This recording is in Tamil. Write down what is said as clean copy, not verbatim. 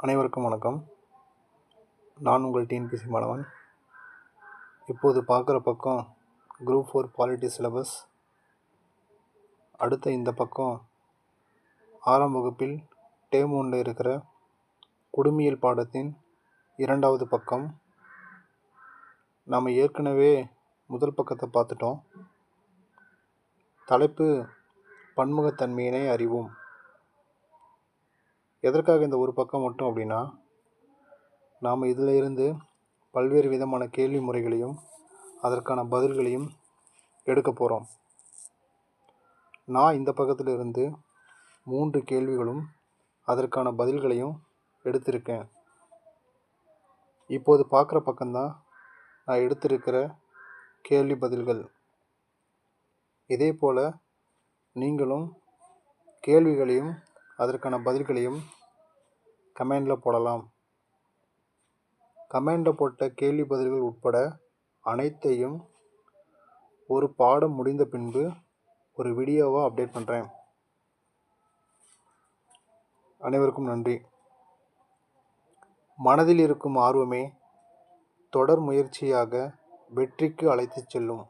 அனைவருக்கும் வணக்கம். நான் உங்கள் டிஎன்பிஎஸ்சி மாணவன். இப்போது பார்க்குற பக்கம் குரூப் 4 பாலிட்டி சிலபஸ். அடுத்த இந்த பக்கம் 6ஆம் வகுப்பில் டேர்ம் 1ல் இருக்கிற குடிமியல் பாடத்தின் 2வது பக்கம். நாம் ஏற்கனவே முதல் பக்கத்தை பார்த்துட்டோம். தலைப்பு பன்முகத்தன்மையினை அறிவோம். எதற்காக இந்த ஒரு பக்கம் மட்டும் அப்படின்னா, நாம் இதில் இருந்து பல்வேறு விதமான கேள்வி முறைகளையும் அதற்கான பதில்களையும் எடுக்க போகிறோம். நான் இந்த பக்கத்தில் இருந்து 3 கேள்விகளும் அதற்கான பதில்களையும் எடுத்திருக்கேன். இப்போது பார்க்குற பக்கம்தான் நான் எடுத்திருக்கிற கேள்வி பதில்கள். இதே போல் நீங்களும் கேள்விகளையும் அதற்கான பதில்களையும் கமெண்டில் போடலாம். கமெண்டில் போட்ட கேள்வி பதில்கள் உட்பட அனைத்தையும் ஒரு பாடம் முடிந்த பின்பு ஒரு வீடியோவாக அப்டேட் பண்ணுறேன். அனைவருக்கும் நன்றி. மனதில் இருக்கும் ஆர்வமே தொடர் முயற்சியாக வெற்றிக்கு அழைத்துச் செல்லும்.